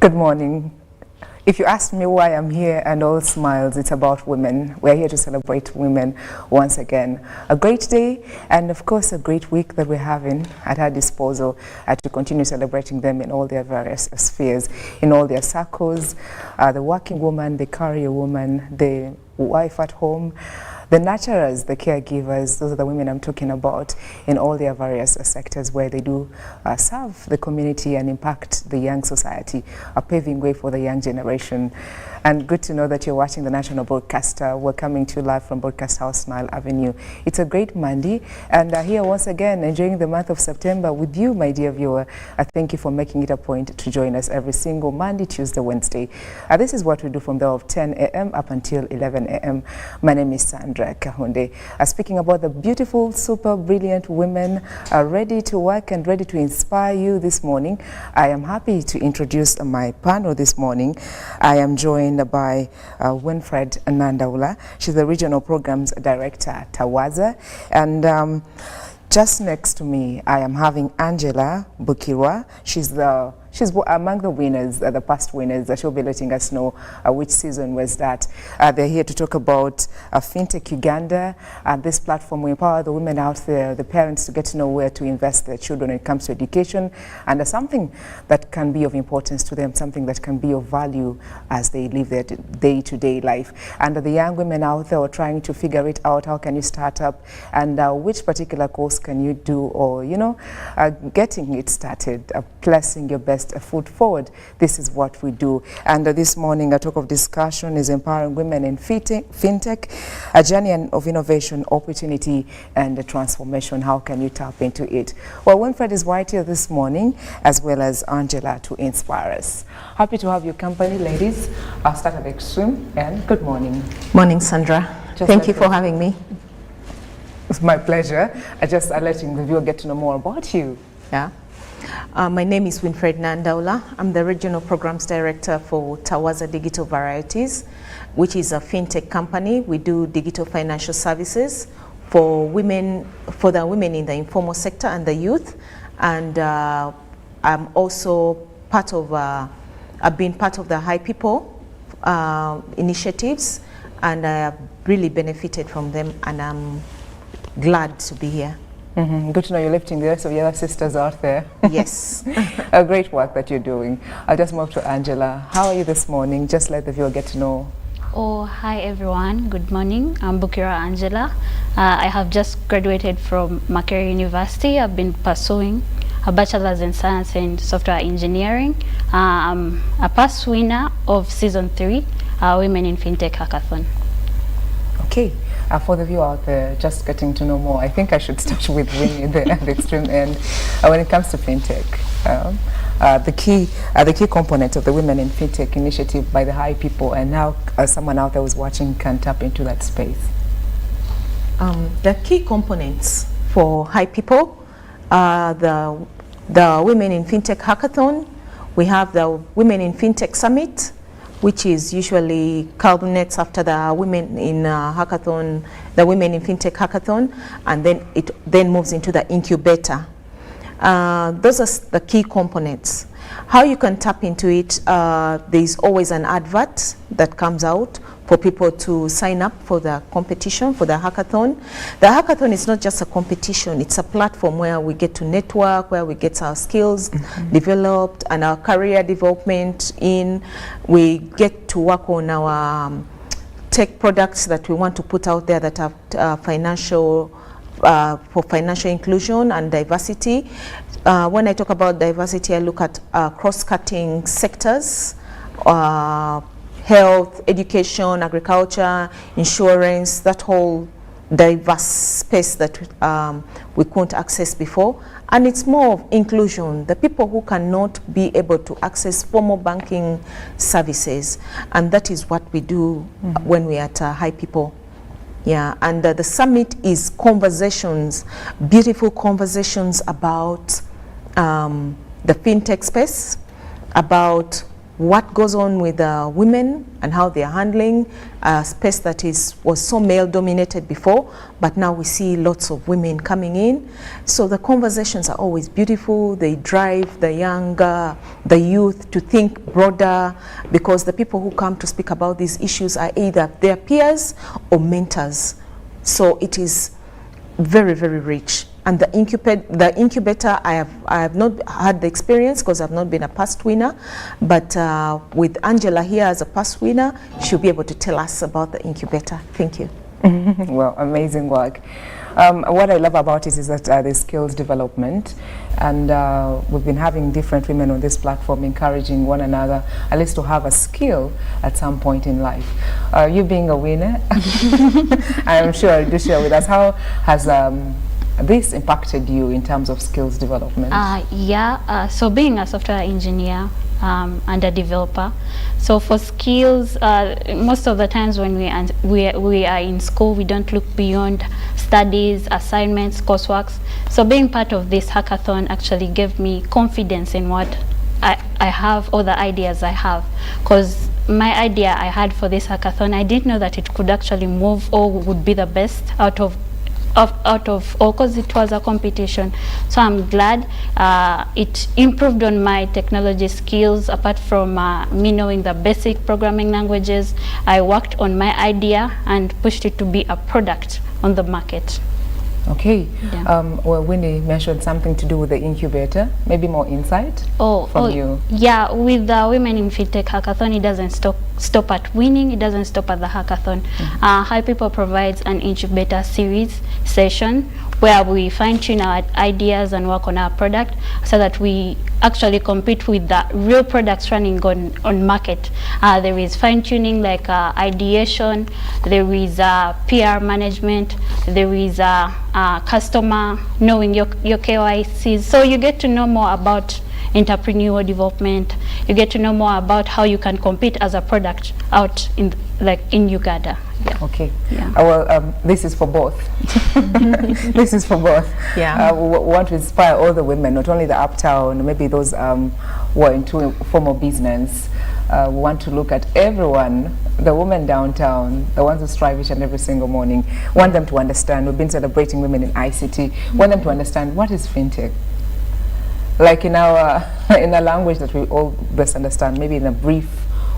Good morning. If you ask me why I'm here and all smiles, it's about women. We're here to celebrate women once again. A great day and of course a great week that we're having at our disposal to continue celebrating them in all their various spheres, in all their circles, the working woman, the career woman, the wife at home, the nurturers, the caregivers. Those are the women I'm talking about in all their various sectors where they do serve the community and impact the young society, paving way for the young generation. And good to know that you're watching the national broadcaster. We're coming to you live from Broadcast House, Nile Avenue. It's a great Monday, and here once again enjoying the month of September with you, my dear viewer. Thank you for making it a point to join us every single Monday, Tuesday, Wednesday. This is what we do from the hour of 10 a.m. up until 11 a.m. My name is Sandra Kahunde. Speaking about the beautiful, super brilliant women ready to work and ready to inspire you this morning, I am happy to introduce my panel this morning. I am joined by Winfred Nandaula. She's the Regional Programs Director at Tawaza. And just next to me, I am having Angela Bukirwa. She's among the winners, the past winners. She'll be letting us know which season was that. They're here to talk about Fintech Uganda. This platform will empower the women out there, the parents, to get to know where to invest their children when it comes to education, and something that can be of importance to them, something that can be of value as they live their day-to-day life. And the young women out there are trying to figure it out. How can you start up, and which particular course can you do, or getting it started, placing your best foot forward. This is what we do. And this morning, a talk of discussion is empowering women in fintech, a journey of innovation, opportunity, and transformation. How can you tap into it? Well, Winfred is right here this morning, as well as Angela, to inspire us. Happy to have your company, ladies. I'll start at the extreme, and good morning. Morning, Sandra. Thank you for having me. It's my pleasure. I'm letting the viewer get to know more about you. Yeah. My name is Winfred Nandaula. I'm the Regional Programs Director for Tawaza Digital Varieties, which is a fintech company. We do digital financial services for women, for the women in the informal sector and the youth. And I'm also part of, I've been part of the High People initiatives, and I have really benefited from them, and I'm glad to be here. Good to know you're lifting the rest of the other sisters out there. Yes. A great work that you're doing. I'll just move to Angela. How are you this morning? Just let the viewer get to know. Oh, hi everyone. Good morning. I'm Bukira Angela. I have just graduated from Makerere University. I've been pursuing a bachelor's in science and software engineering. I'm a past winner of season 3, Women in Fintech Hackathon. Okay. For the viewer out there, just getting to know more, I think I should start with Winnie at the extreme end. When it comes to fintech, the key component of the Women in Fintech initiative by the High People, and now someone out there who's watching can tap into that space. The key components for High People are the Women in Fintech Hackathon. We have the Women in Fintech Summit, which is usually culminates after the Women in Hackathon, the Women in Fintech Hackathon, and then it moves into the incubator. Those are the key components. How you can tap into it, there's always an advert that comes out for people to sign up for the competition, for the hackathon. The hackathon is not just a competition, it's a platform where we get to network, where we get our skills developed and our career development in. We get to work on our tech products that we want to put out there that are financial, for financial inclusion and diversity. When I talk about diversity, I look at cross-cutting sectors, health, education, agriculture, insurance, that whole diverse space that we couldn't access before. And it's more of inclusion, the people who cannot be able to access formal banking services. And that is what we do when we are at High People. Yeah, and the summit is conversations, beautiful conversations about the fintech space, about what goes on with women and how they are handling a space that was so male dominated before, but now we see lots of women coming in. So the conversations are always beautiful. They drive the youth to think broader, because the people who come to speak about these issues are either their peers or mentors. So it is very, very rich. And the incubator, I have not had the experience because I've not been a past winner, but with Angela here as a past winner, she'll be able to tell us about the incubator. Thank you. Well, amazing work. What I love about it is that there's skills development, and we've been having different women on this platform encouraging one another at least to have a skill at some point in life. You being a winner, I'm sure you share with us, how has this impacted you in terms of skills development? So being a software engineer and a developer, so for skills, most of the times when we are in school, we don't look beyond studies, assignments, courseworks. So being part of this hackathon actually gave me confidence in what I have, or the ideas I have, because my idea I had for this hackathon, I didn't know that it could actually move or would be the best out of all, because it was a competition. So I'm glad it improved on my technology skills. Apart from me knowing the basic programming languages, I worked on my idea and pushed it to be a product on the market. Okay. Yeah. Well, Winnie mentioned something to do with the incubator. Maybe more insight from you. Yeah, with the Women in Fintech Hackathon, it doesn't stop at winning. It doesn't stop at the hackathon. High People provides an incubator series session where we fine-tune our ideas and work on our product so that we actually compete with the real products running on market. There is fine-tuning like ideation, there is PR management, there is customer knowing your KYCs. So you get to know more about entrepreneurial development. You get to know more about how you can compete as a product out in Uganda. Yeah. Okay. Yeah. Well, this is for both. This is for both. Yeah. We want to inspire all the women, not only the uptown, maybe those who are into formal business. We want to look at everyone, the women downtown, the ones who strive each and every single morning. Want them to understand. We've been celebrating women in ICT. Want them to understand what is fintech. Like in our in a language that we all best understand, maybe in a brief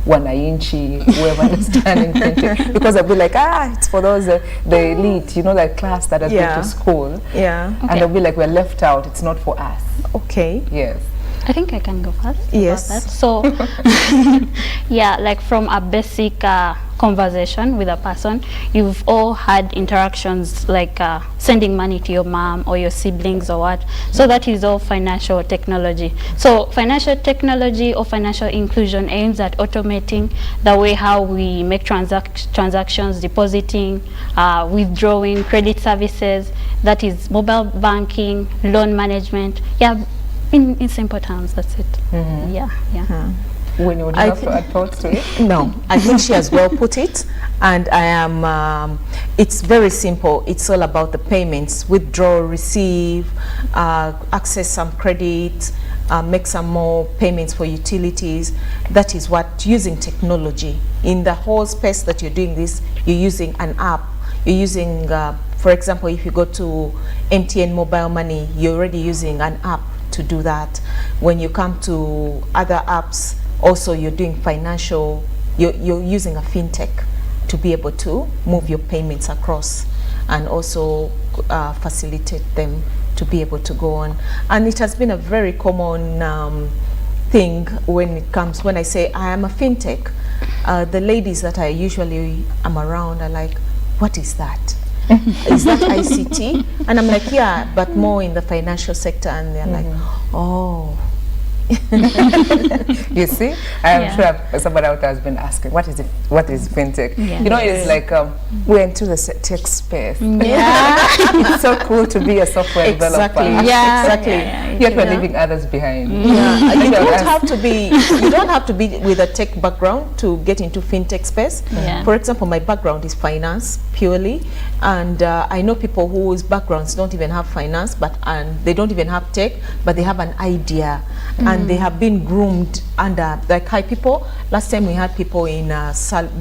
wananchi way of understanding fintech, because they'll be like, it's for those the elite, you know, that class that has been to school. Yeah. And they'll be like, we're left out, it's not for us. Okay. Yes. I think I can go first. Yes. About that. So, yeah, like from a basic conversation with a person, you've all had interactions like sending money to your mom or your siblings or what. So that is all financial technology. So financial technology or financial inclusion aims at automating the way how we make transactions, depositing, withdrawing, credit services. That is mobile banking, loan management. Yeah. In simple terms, that's it. Yeah, yeah. When would you have to add thoughts to it? No, I think she has well put it, and I am. It's very simple. It's all about the payments: withdraw, receive, access some credit, make some more payments for utilities. That is what using technology in the whole space that you're doing this. You're using an app. You're using, for example, if you go to MTN Mobile Money, you're already using an app to do that. When you come to other apps, also you're doing financial, you're using a fintech to be able to move your payments across and also facilitate them to be able to go on. And it has been a very common thing when I say I am a fintech. The ladies that I usually am around are like, what is that? Is that ICT? And I'm like, yeah, but more in the financial sector. And they're like, oh. You see, I'm sure somebody out there has been asking, what is fintech? Yeah. You know, it's like we're into the tech space. Yeah. It's so cool to be a software developer. Yeah. Exactly. Yet we're leaving others behind. Yeah. You don't have to be with a tech background to get into fintech space. Yeah. For example, my background is finance purely, and I know people whose backgrounds don't even have finance, and they don't even have tech, but they have an idea. and they have been groomed under like high people. Last time we had people in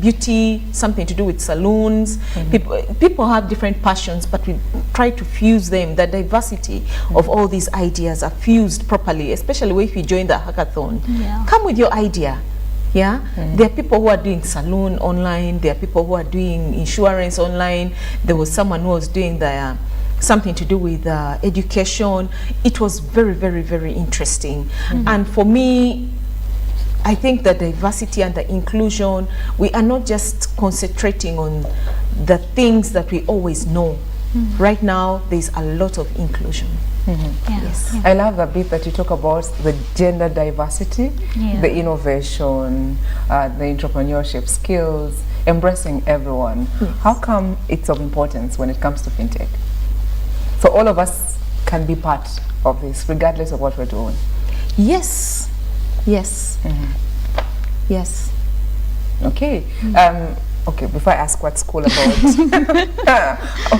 beauty, something to do with salons. People have different passions, but we try to fuse them. The diversity of all these ideas are fused properly, especially if you join the hackathon. Come with your idea. Yeah, there are people who are doing salon online. There are people who are doing insurance online. There was someone who was doing the something to do with education. It was very, very, very interesting. And for me, I think the diversity and the inclusion, we are not just concentrating on the things that we always know. Right now, there's a lot of inclusion. Yes. I love the bit that you talk about the gender diversity, the innovation, the entrepreneurship skills, embracing everyone. How come it's of importance when it comes to fintech? So all of us can be part of this, regardless of what we're doing. Yes. Yes. Yes. Okay. Okay, before I ask what school about,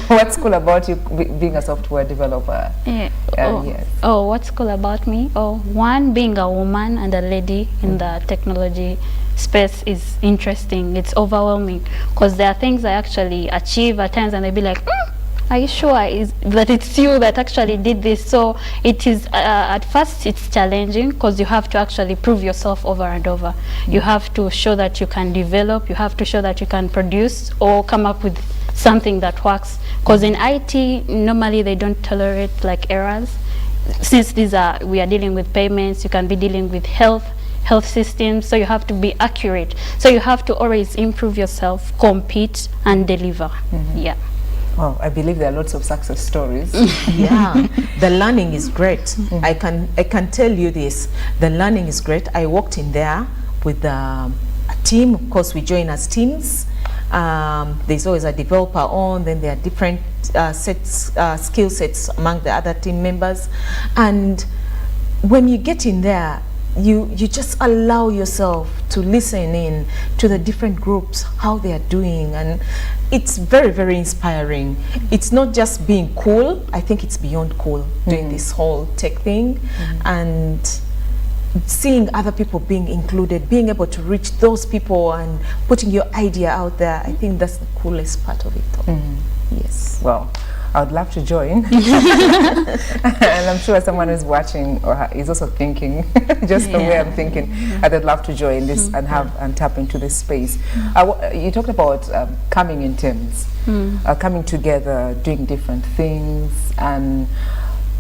what school about you being a software developer? Yes. Oh, what school about me? Oh, one, being a woman and a lady in the technology space is interesting. It's overwhelming because there are things I actually achieve at times and they'll be like, are you sure that it's you that actually did this? So it is, at first it's challenging because you have to actually prove yourself over and over. You have to show that you can develop, you have to show that you can produce or come up with something that works. Because in IT, normally they don't tolerate like errors. Since we are dealing with payments, you can be dealing with health systems, so you have to be accurate. So you have to always improve yourself, compete and deliver. Yeah. Well, I believe there are lots of success stories. Yeah, the learning is great. I can tell you this. The learning is great. I worked in there with a team. Of course, we join as teams. There's always a developer on. Then there are different skill sets among the other team members. And when you get in there, you just allow yourself to listen in to the different groups, how they are doing, and it's very, very inspiring. It's not just being cool. I think it's beyond cool doing this whole tech thing, and seeing other people being included, being able to reach those people and putting your idea out there. I think that's the coolest part of it. Yes. Well, I would love to join. And I'm sure someone who's watching or is also thinking just the way I'm thinking. I'd love to join this and tap into this space. You talked about coming in teams, coming together, doing different things, and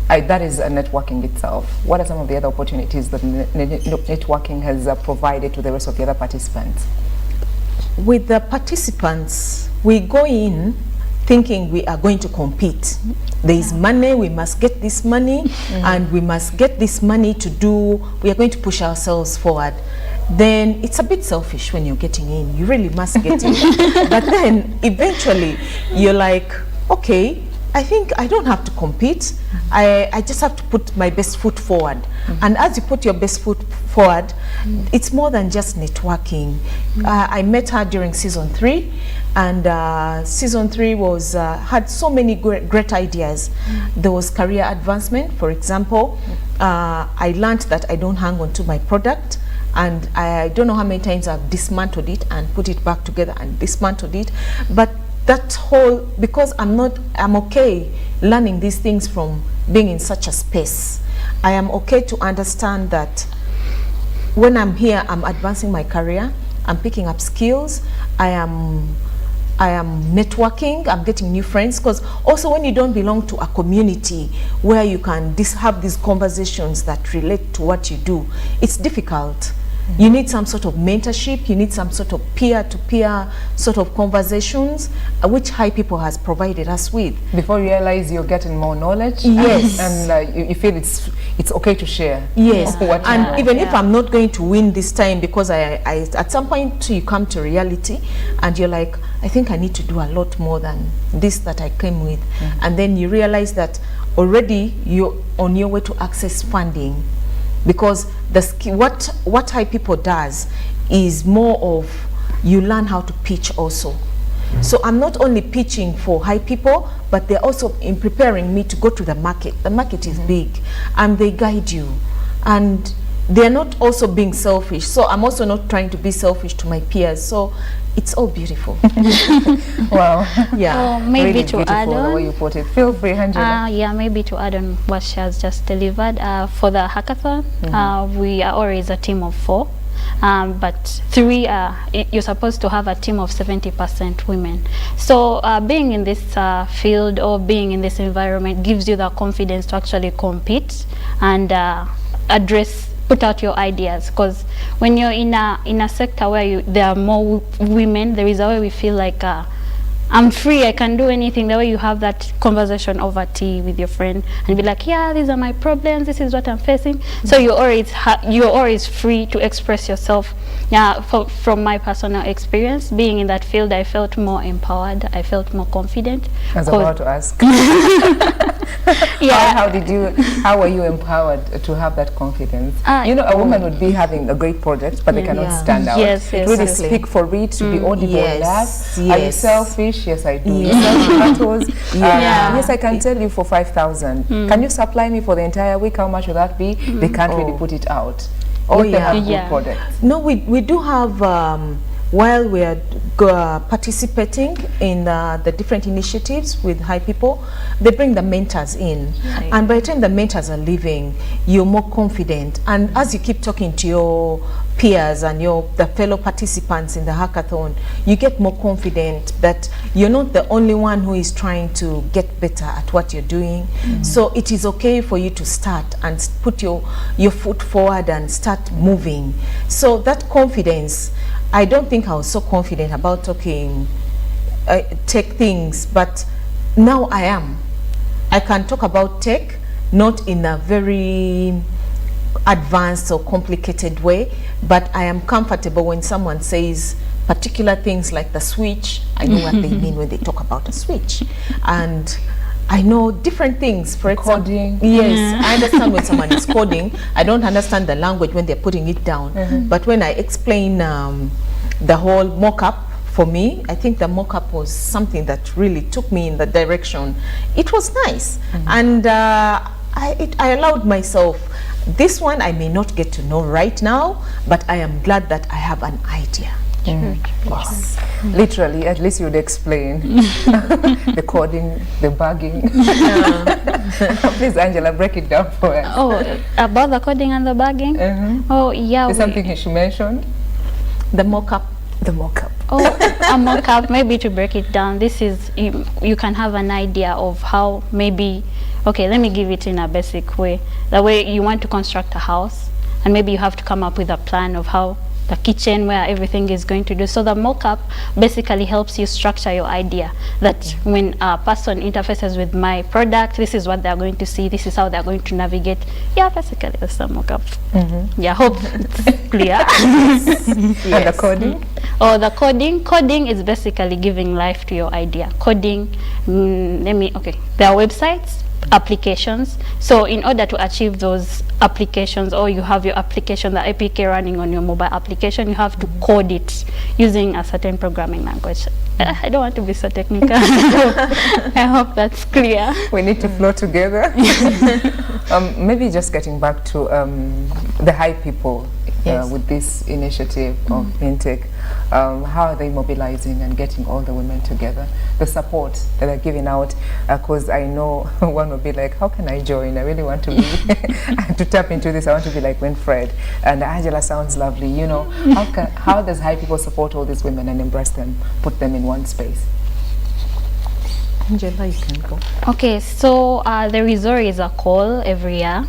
that is a networking itself. What are some of the other opportunities that networking has provided to the rest of the other participants? With the participants, we go in thinking we are going to compete. There is money, we must get this money, and we must get this money to do, we are going to push ourselves forward. Then it's a bit selfish when you're getting in. You really must get in. But then eventually you're like, okay, I think I don't have to compete. I just have to put my best foot forward. And as you put your best foot forward, it's more than just networking. I met her during season 3, and season 3 was had so many great ideas. There was career advancement, for example. I learned that I don't hang on to my product, and I don't know how many times I've dismantled it and put it back together and dismantled it. But that whole, because I'm okay learning these things from being in such a space. I am okay to understand that when I'm here, I'm advancing my career, I'm picking up skills, I am networking, I'm getting new friends, because also when you don't belong to a community where you can have these conversations that relate to what you do, it's difficult. You need some sort of mentorship, you need some sort of peer-to-peer sort of conversations, which High People has provided us with. Before you realize you're getting more knowledge, yes, and you feel it's okay to share. Yes, and even if I'm not going to win this time, because I at some point you come to reality and you're like, I think I need to do a lot more than this that I came with. And then you realize that already you're on your way to access funding. Because what High People does is more of, you learn how to pitch also. So I'm not only pitching for High People, but they're also in preparing me to go to the market. The market is big, and they guide you. And they're not also being selfish. So I'm also not trying to be selfish to my peers. So it's all beautiful. Wow. Yeah. Maybe Really to beautiful add the way on. you put it. Feel free, Angela. Yeah, maybe to add on what she has just delivered. For the hackathon, we are always a team of 4. But 3, you're supposed to have a team of 70% women. So being in this field or being in this environment gives you the confidence to actually compete and put out your ideas. Because when you're in a sector where there are more women, there is a way we feel like I'm free, I can do anything. The way you have that conversation over tea with your friend and be like, yeah, these are my problems, this is what I'm facing. So you're always free to express yourself. Yeah, from my personal experience, being in that field, I felt more empowered, I felt more confident. I was about to ask. Yeah. How were you empowered to have that confidence? You know, a woman would be having a great project, but they cannot stand out. Yes, really exactly. speak for it, to be audible Yes, enough. Are you yes. selfish? Yes, I do. Yeah. You sell tomatoes? Yeah. Yes, I can tell you for 5,000. Can you supply me for the entire week? How much will that be? They can't really put it out. Oh, If they have yeah. good products. No, we do have, while we are participating in the different initiatives with High People, they bring the mentors in. Right. And by the time the mentors are leaving, you're more confident. And as you keep talking to your peers and the fellow participants in the hackathon, you get more confident that you're not the only one who is trying to get better at what you're doing. So it is okay for you to start and put your foot forward and start moving. So that confidence, I don't think I was so confident about talking tech things, but now I am. I can talk about tech, not in a very advanced or complicated way, but I am comfortable when someone says particular things like the switch. I know what they mean when they talk about a switch. And I know different things. For example, Coding. Yes, I understand when someone is coding. I don't understand the language when they're putting it down. But when I explain the whole mock-up, for me, I think the mock-up was something that really took me in the direction. It was nice. And I allowed myself, this one I may not get to know right now, but I am glad that I have an idea. Yes. Literally, at least you'd explain the coding, the bugging. Please, Angela, break it down for us. Oh, about the coding and the bugging? Oh, yeah. Is something you should mention? The mock-up. The mock-up. Oh, a mock-up, maybe to break it down, this is, you can have an idea of how maybe, okay, let me give it in a basic way. The way you want to construct a house, and maybe you have to come up with a plan of how the kitchen, where everything is going to do. So the mock-up basically helps you structure your idea, that when a person interfaces with my product, this is what they're going to see, this is how they're going to navigate. Yeah, basically that's the mock-up. Yeah, hope it's clear. And the coding? Oh, the coding is basically giving life to your idea. Coding, there are websites, applications. So in order to achieve those applications, or you have your application, the APK running on your mobile application, you have to code it using a certain programming language. I don't want to be so technical. I hope that's clear. We need to flow together. Maybe just getting back to the High People with this initiative of Fintech. How are they mobilizing and getting all the women together? The support that they're giving out, because I know one will be like, how can I join? I really want to be to tap into this. I want to be like Winfred. And Angela sounds lovely. You know, how does High People support all these women and embrace them, put them in one space? Angela, you can go. Okay, so there is always a call every year.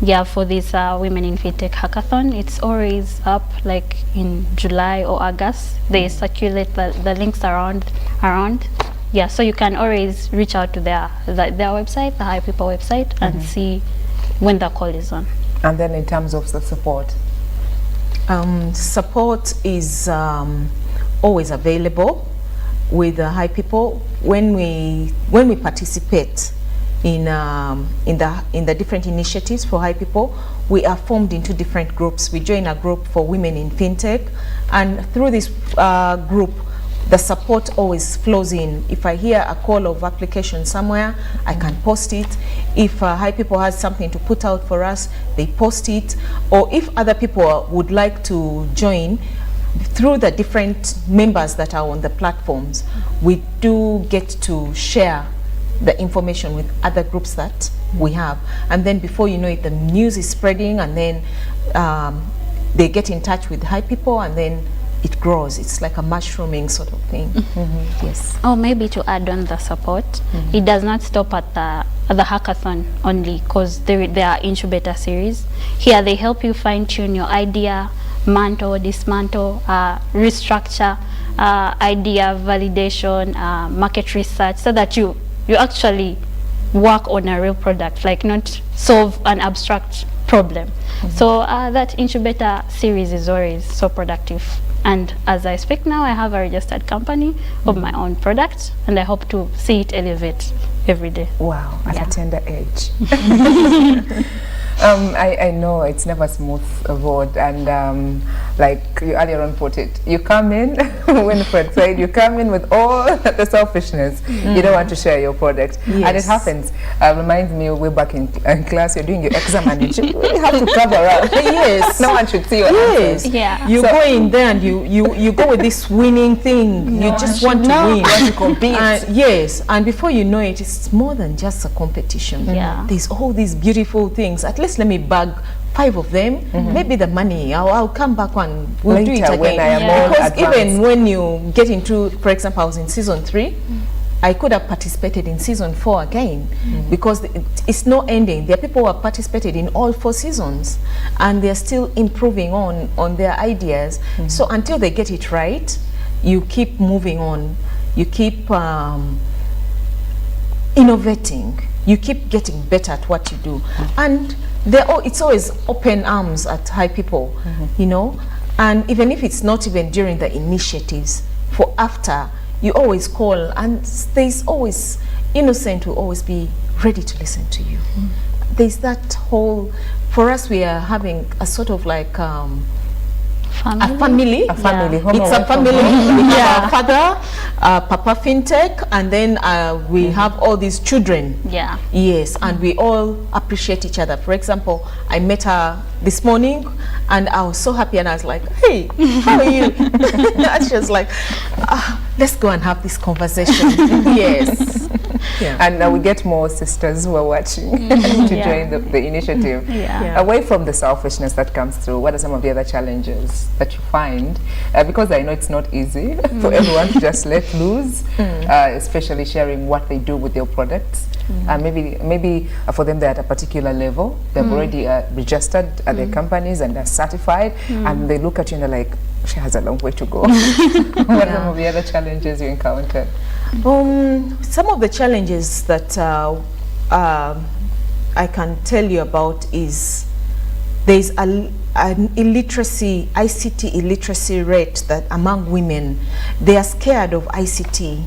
Yeah, for this Women in Fintech Hackathon. It's always up like in July or August. They circulate the links around. Yeah, so you can always reach out to their website, the High People website, and see when the call is on. And then in terms of the support? Support is always available with the High People. When we participate in the different initiatives for High People, we are formed into different groups. We join a group for women in fintech, and through this group the support always flows in. If I hear a call of application somewhere, I can post it. If High People has something to put out for us, they post it. Or if other people would like to join, through the different members that are on the platforms, we do get to share the information with other groups that we have. And then before you know it, the news is spreading, and then they get in touch with High People, and then it grows. It's like a mushrooming sort of thing. Yes. Or maybe to add on the support, it does not stop at the hackathon only, because there are incubator series. Here they help you fine-tune your idea, mantle, dismantle, restructure, idea validation, market research, so that you actually work on a real product, like not solve an abstract problem. So that incubator series is always so productive. And as I speak now, I have a registered company of my own product, and I hope to see it elevate every day. Wow, at a tender age. I know it's never smooth road, and like you earlier on put it, you come in, when Fred said, you come in with all the selfishness. You don't want to share your product. Yes. And it happens. Reminds me, way back in class, you're doing your exam and you really have to cover up. Yes. No one should see your Yes. answers. Yeah. You go in there and you go with this winning thing. You just want to win. You want to compete. Yes, and before you know it, it's more than just a competition. Yeah. There's all these beautiful things. At least let me bag 5 of them. Maybe the money, I'll come back and we'll do it Later, again. when I am more Because advanced. even when you get into, for example, I was in season 3, I could have participated in season 4 again, because it's no ending. There are people who have participated in all 4 seasons, and they're still improving on their ideas. So until they get it right, you keep moving on. You keep innovating. You keep getting better at what you do. And it's always open arms at High People, you know. And even if it's not even during the initiatives, for after, you always call, and there's always, Innocent will always be ready to listen to you. There's that whole, for us, we are having a sort of like a family. A family. Yeah. Home It's away a from family. home. We have our father, Papa Fintech, and then we have all these children. Yeah. Yes, and we all appreciate each other. For example, I met her this morning, and I was so happy, and I was like, hey, how are you? And she was like, let's go and have this conversation. Yes. Yeah. And we get more sisters who are watching to Yeah. join the initiative. Yeah. Away from the selfishness that comes through, what are some of the other challenges that you find? Because I know it's not easy for everyone to just let loose, especially sharing what they do with their products. Maybe for them they're at a particular level, they've already registered at their companies and are certified, and they look at you and they're like, she has a long way to go. What are some of the other challenges you encountered? Some of the challenges that I can tell you about is there's an illiteracy, ICT illiteracy rate that among women, they are scared of ICT.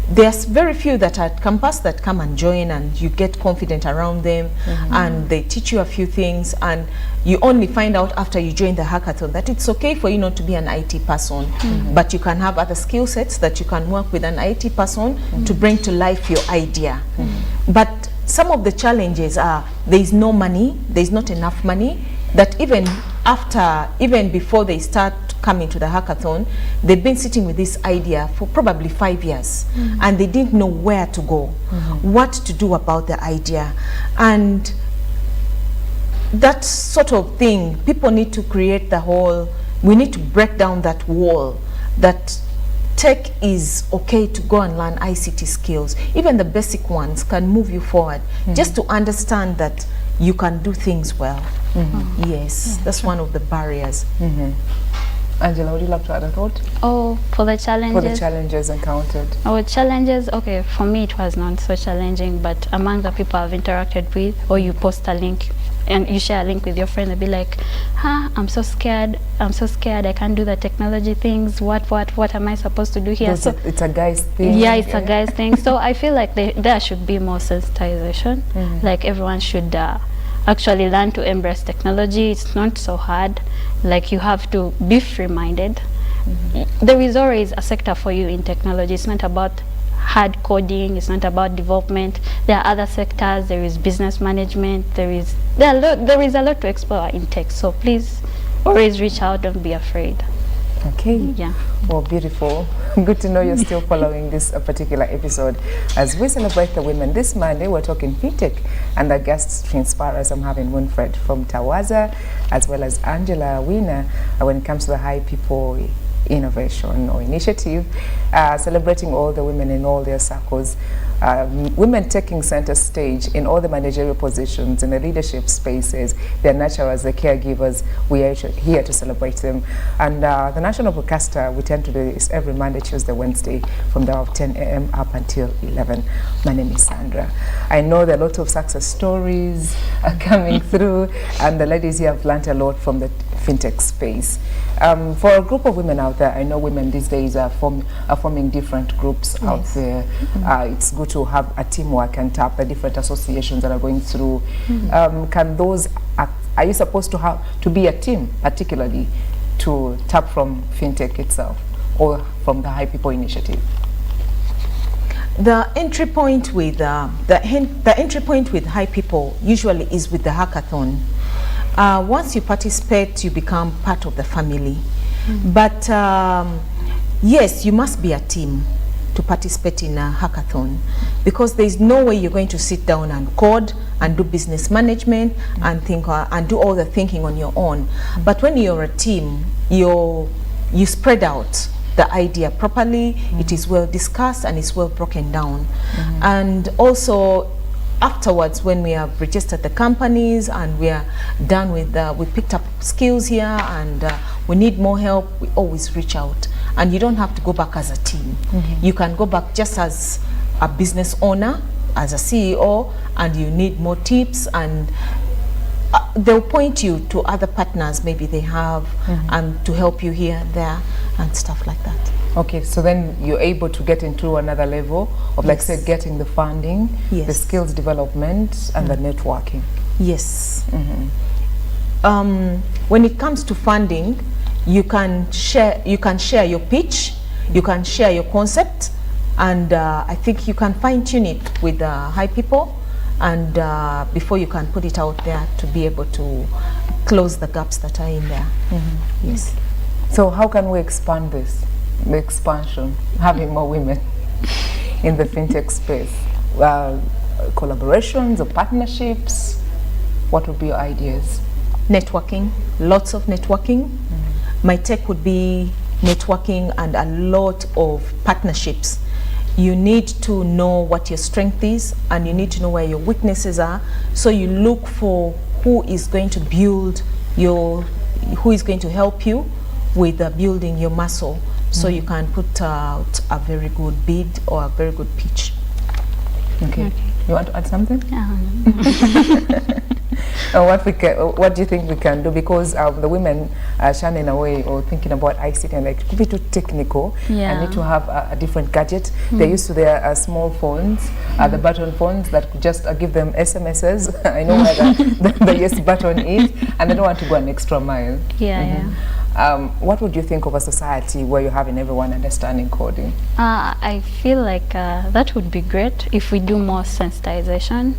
There's very few that are at campus that come and join, and you get confident around them, and they teach you a few things, and you only find out after you join the hackathon that it's okay for you not to be an IT person, but you can have other skill sets that you can work with an IT person to bring to life your idea. But some of the challenges are there's no money, there's not enough money, that even before they start coming to the hackathon, they've been sitting with this idea for probably 5 years, and they didn't know where to go, what to do about the idea. And that sort of thing, people need to create we need to break down that wall, that tech is okay to go and learn ICT skills. Even the basic ones can move you forward, just to understand that you can do things well. Yes, that's one of the barriers. Angela, would you like to add a thought? Oh, for the challenges? For the challenges encountered. Oh, challenges, okay, for me it was not so challenging, but among the people I've interacted with, or you post a link and you share a link with your friend, they'll be like, I'm so scared, I can't do the technology things, what am I supposed to do here? So It's a guy's thing. yeah, it's a guy's thing. So I feel like there should be more sensitization. Like everyone should actually learn to embrace technology. It's not so hard. Like you have to be free-minded. there is always a sector for you in technology. It's not about hard coding, it's not about development. There are other sectors. There is business management, there is a lot to explore in tech. So please always reach out, don't be afraid. Okay. Yeah. Well, beautiful. Good to know you're still following this particular episode as we celebrate the women. This Monday, we're talking Fintech, and the guests to inspire us. I'm having Winfred from Tawaza, as well as Angela Wiener, when it comes to the high people innovation or initiative, celebrating all the women in all their circles, women taking center stage in all the managerial positions, in the leadership spaces. They're nurturers, the caregivers. We are here to celebrate them. And the national broadcaster, we tend to do this every Monday, Tuesday, Wednesday from the hour of 10 a.m. up until 11. My name is Sandra. I know there are a lot of success stories are coming through, and the ladies here have learned a lot from the fintech space. For a group of women out there, I know women these days are forming different groups out there. It's good to have a teamwork and tap the different associations that are going through. Can those, are you supposed to have to be a team, particularly to tap from fintech itself or from the High People Initiative? The entry point with the entry point with High People usually is with the hackathon. Once you participate, you become part of the family. But yes, you must be a team to participate in a hackathon, because there is no way you're going to sit down and code and do business management and think and do all the thinking on your own. But when you're a team, you spread out the idea properly. It is well discussed and it's well broken down. And also, afterwards, when we have registered the companies and we are done with, we picked up skills here and we need more help, we always reach out. And you don't have to go back as a team. You can go back just as a business owner, as a CEO, and you need more tips, and they'll point you to other partners maybe they have to help you here and there and stuff like that. Okay, so then you're able to get into another level of, like, say, getting the funding, the skills development, and the networking. Yes. When it comes to funding, you can share your pitch, you can share your concept, and I think you can fine-tune it with High People, and before you can put it out there to be able to close the gaps that are in there. Yes. So how can we expand this? The expansion, having more women in the fintech space, collaborations or partnerships, what would be your ideas? Networking, lots of networking. My tech would be networking and a lot of partnerships. You need to know what your strength is and you need to know where your weaknesses are, so you look for who is going to build who is going to help you with building your muscle. So you can put out a very good bid or a very good pitch. Okay. You want to add something? What do you think we can do? Because the women are shying away or thinking about ICT and like, it could be too technical. I need to have a different gadget. They're used to their small phones, the button phones that could just give them SMSs. I know where the yes button is, and they don't want to go an extra mile. What would you think of a society where you're having everyone understanding coding? I feel like that would be great if we do more sensitization.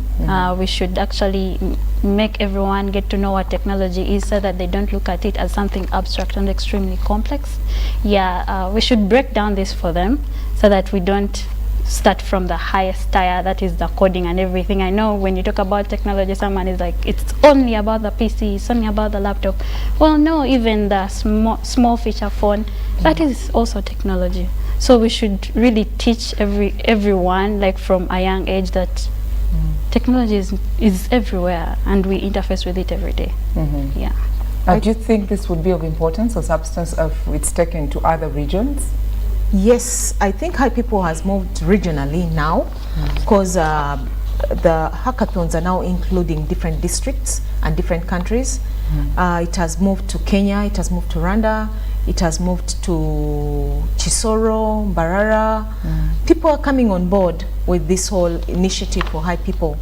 We should actually make everyone get to know what technology is, so that they don't look at it as something abstract and extremely complex. We should break down this for them so that we don't start from the highest tier, that is the coding and everything. I know when you talk about technology, someone is like, it's only about the PC, it's only about the laptop. Well, no, even the small feature phone, that is also technology. So we should really teach everyone, like from a young age, that technology is everywhere and we interface with it every day. Do you think this would be of importance or substance if it's taken to other regions? Yes, I think High People has moved regionally now, because the hackathons are now including different districts and different countries. It has moved to Kenya, it has moved to Rwanda, it has moved to Chisoro, Mbarara. People are coming on board with this whole initiative for high people.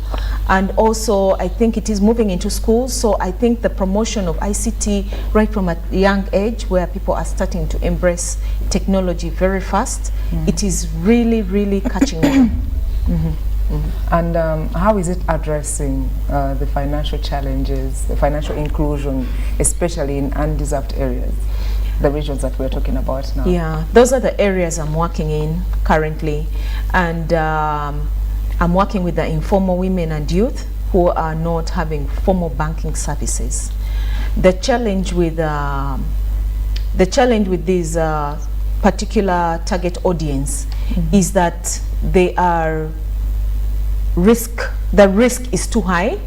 And also, I think it is moving into schools, so I think the promotion of ICT right from a young age, where people are starting to embrace technology very fast, it is really, really catching on. And how is it addressing the financial challenges, the financial inclusion, especially in undeserved areas, the regions that we're talking about now? Yeah, those are the areas I'm working in currently. And I'm working with the informal women and youth who are not having formal banking services. The challenge with these particular target audience is that they are the risk is too high,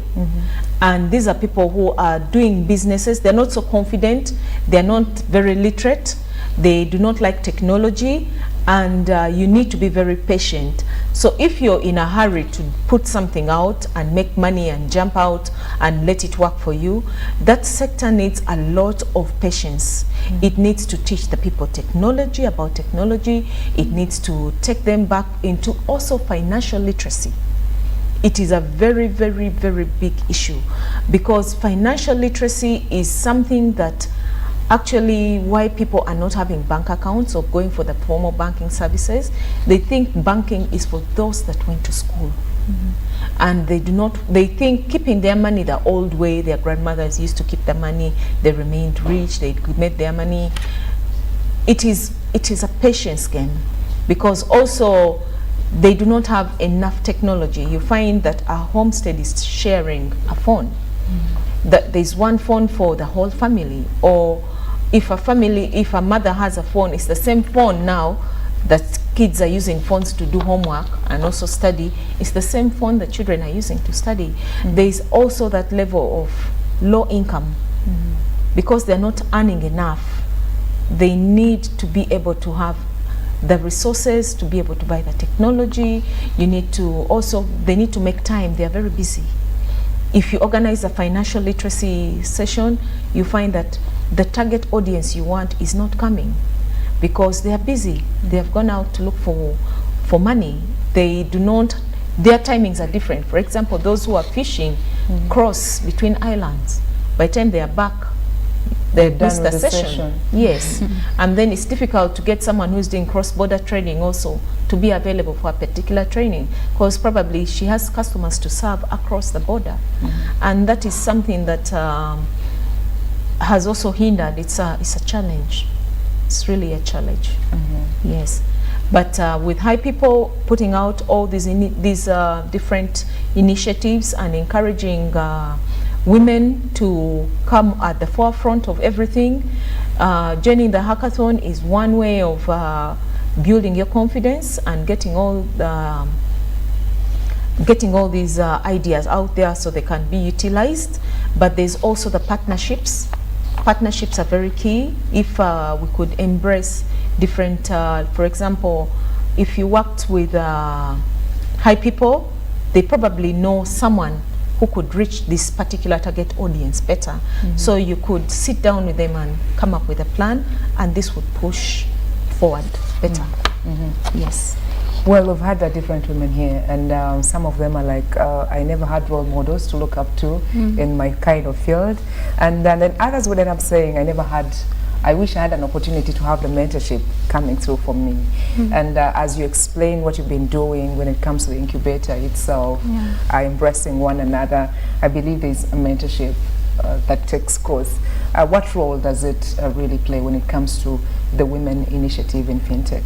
and these are people who are doing businesses. They're not so confident, they're not very literate, they do not like technology, and you need to be very patient. So if you're in a hurry to put something out and make money and jump out and let it work for you, that sector needs a lot of patience. It needs to teach the people technology, about technology. It needs to take them back into also financial literacy. It is a very, very, very big issue, because financial literacy is something that actually why people are not having bank accounts or going for the formal banking services. They think banking is for those that went to school. And they think keeping their money the old way, their grandmothers used to keep their money, they remained rich, they made their money. It is a patience game, because also they do not have enough technology. You find that a homestead is sharing a phone. That there's one phone for the whole family, or if a mother has a phone, it's the same phone now that kids are using phones to do homework and also study. It's the same phone that children are using to study. There's also that level of low income, because they're not earning enough. They need to be able to have the resources to be able to buy the technology. They need to make time. They're very busy. If you organize a financial literacy session, you find that the target audience you want is not coming, because they are busy. They have gone out to look for money. Their timings are different. For example, those who are fishing cross between islands. By the time they are back, they're done with the session. Yes. And then it's difficult to get someone who's doing cross-border trading also to be available for a particular training, because probably she has customers to serve across the border. And that is something that has also hindered. It's a challenge. It's really a challenge. Yes. But with high people putting out all these different initiatives and encouraging women to come at the forefront of everything, joining the hackathon is one way of building your confidence and getting all these ideas out there so they can be utilized. But there's also the partnerships. Partnerships are very key. If we could embrace different, for example, if you worked with high people, they probably know someone who could reach this particular target audience better. So you could sit down with them and come up with a plan, and this would push forward better. Yes. Well, we've had different women here, and some of them are like, I never had role models to look up to in my kind of field. And then others would end up saying, I wish I had an opportunity to have the mentorship coming through for me. And as you explain what you've been doing when it comes to the incubator itself, embracing one another, I believe there's a mentorship that takes course. What role does it really play when it comes to the women initiative in fintech?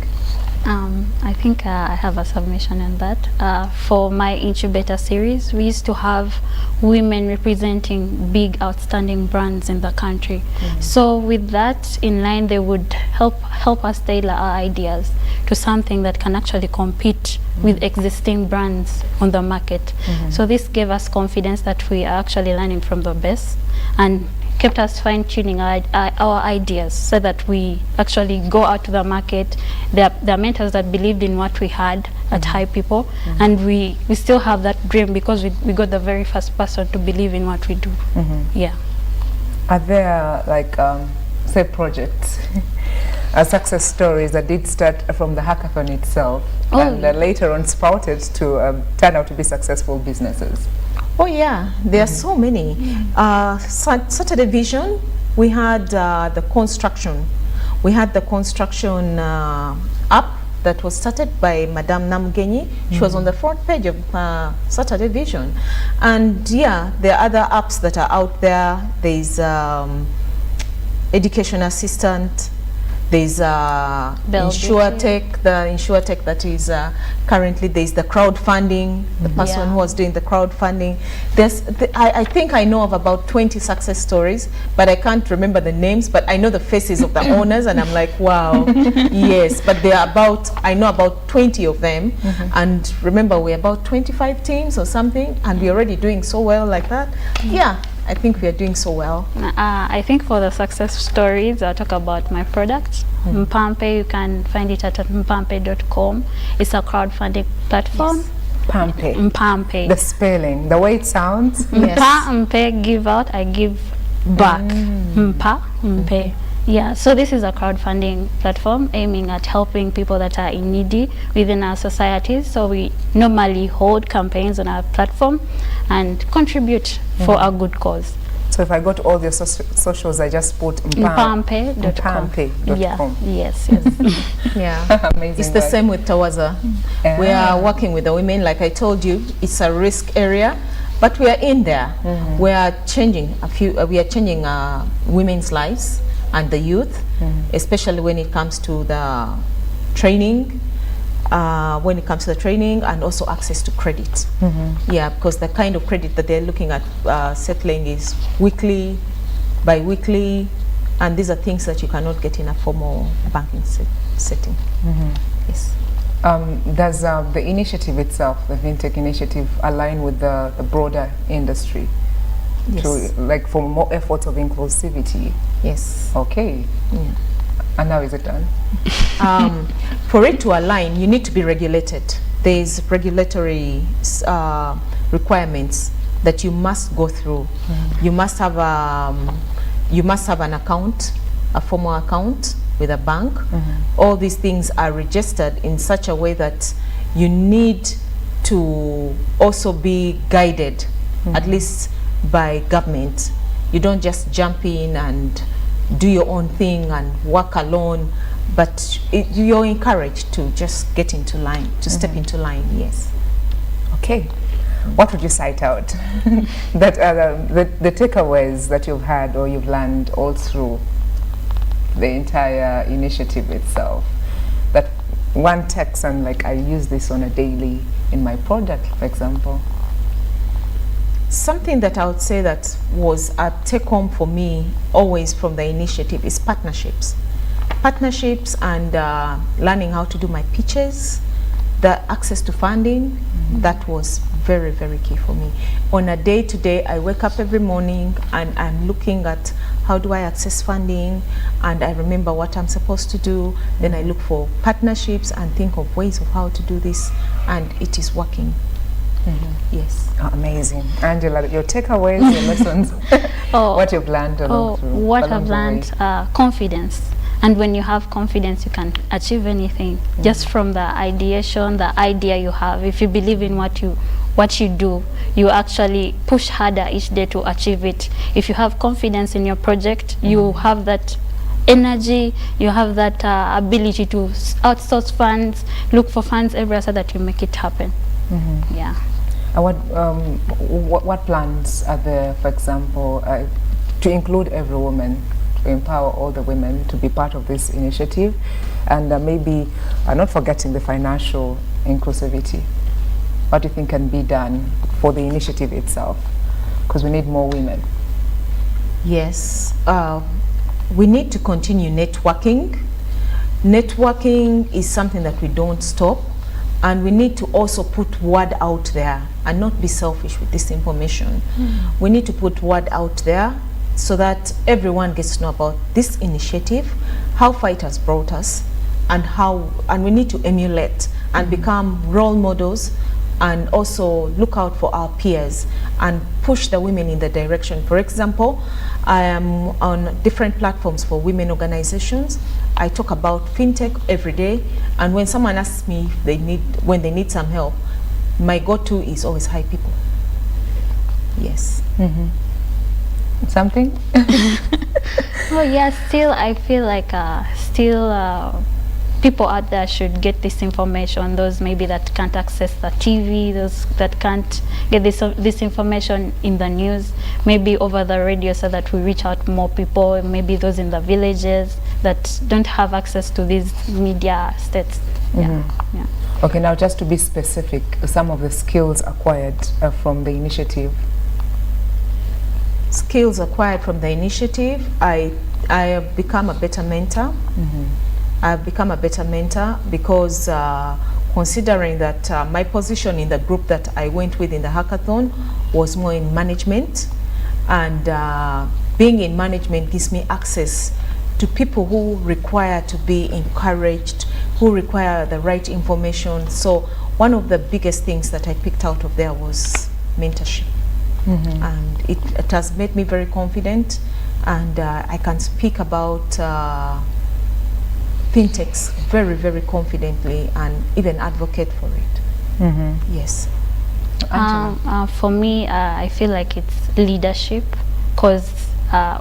I think I have a submission on that. For my incubator series, we used to have women representing big outstanding brands in the country. So with that in line, they would help us tailor our ideas to something that can actually compete with existing brands on the market. So this gave us confidence that we are actually learning from the best, and kept us fine-tuning our ideas so that we actually go out to the market. There are mentors that believed in what we had at High People, and we still have that dream because we got the very first person to believe in what we do. Yeah. Are there like say projects success stories that did start from the hackathon itself and later on sprouted to turn out to be successful businesses? Oh yeah, there are so many. Saturday Vision, we had the construction. We had the construction app that was started by Madame Namgenyi. She was on the front page of Saturday Vision. And yeah, there are other apps that are out there. There's Education Assistant. There's InsurTech, the InsurTech that is currently, there's the crowdfunding, the person who was doing the crowdfunding. There's, I think I know of about 20 success stories, but I can't remember the names, but I know the faces of the owners, and I'm like, wow, yes. But there are about, I know about 20 of them, and remember, we're about 25 teams or something, and we're already doing so well like that. Yeah. I think we are doing so well. I think for the success stories, I'll talk about my product. Mpampe, you can find it at mpampe.com. It's a crowdfunding platform. Yes. Mpampe. Mpampe. The spelling, the way it sounds. Yes. Mpa, give out, I give back. Mpa, mpe. Yeah, so this is a crowdfunding platform aiming at helping people that are in needy within our societies. So we normally hold campaigns on our platform and contribute for a good cause. So if I go to all your socials, I just put Mpampe.com. Mpampe.com. Yes. Yeah. Amazing. It's the same with Tawaza. We are working with the women. Like I told you, it's a risk area, but we are in there. We are changing we are changing women's lives and the youth, especially when it comes to the training, and also access to credit. Yeah, because the kind of credit that they're looking at settling is weekly, bi-weekly, and these are things that you cannot get in a formal banking setting. Yes. Does the initiative itself, the Fintech initiative, align with the broader industry? Yes. To, like, for more efforts of inclusivity? Yes. Okay. Yeah. And now is it done? For it to align, you need to be regulated. There's regulatory requirements that you must go through. You must have an account, a formal account with a bank. All these things are registered in such a way that you need to also be guided, at least by government. You don't just jump in and do your own thing and work alone, but you're encouraged to just get into line, to step into line. Yes. Okay. What would you cite out that the takeaways that you've had or you've learned all through the entire initiative itself, that one text and like, I use this on a daily in my product, for example? Something that I would say that was a take-home for me always from the initiative is partnerships. Partnerships and learning how to do my pitches, the access to funding, that was very, very key for me. On a day-to-day, I wake up every morning and I'm looking at how do I access funding, and I remember what I'm supposed to do. Then I look for partnerships and think of ways of how to do this, and it is working. Yes. Oh, amazing. Angela, your takeaways, your lessons, what you've learned along through. What I've learned, confidence. And when you have confidence, you can achieve anything. Just from the ideation, the idea you have. If you believe in what you do, you actually push harder each day to achieve it. If you have confidence in your project, you have that energy, you have that ability to outsource funds, look for funds everywhere so that you make it happen. Yeah. What plans are there, for example, to include every woman, to empower all the women to be part of this initiative, and maybe not forgetting the financial inclusivity? What do you think can be done for the initiative itself? Because we need more women. Yes, we need to continue networking. Networking is something that we don't stop. And we need to also put word out there and not be selfish with this information. We need to put word out there so that everyone gets to know about this initiative, how far it has brought us, and we need to emulate and become role models and also look out for our peers and push the women in the direction. For example, I am on different platforms for women organizations. I talk about fintech every day, and when someone asks me if when they need some help, my go-to is always high people. Yes. Something? Oh yeah, still I feel like people out there should get this information, those maybe that can't access the TV, those that can't get this information in the news, maybe over the radio, so that we reach out more people, maybe those in the villages that don't have access to these media states. Yeah. Okay, now just to be specific, some of the skills acquired from the initiative. Skills acquired from the initiative, I have become a better mentor. I've become a better mentor because considering that my position in the group that I went with in the hackathon was more in management, and being in management gives me access to people who require to be encouraged, who require the right information. So one of the biggest things that I picked out of there was mentorship. And it has made me very confident, and I can speak about fintechs very, very confidently and even advocate for it. Yes. For me, I feel like it's leadership, because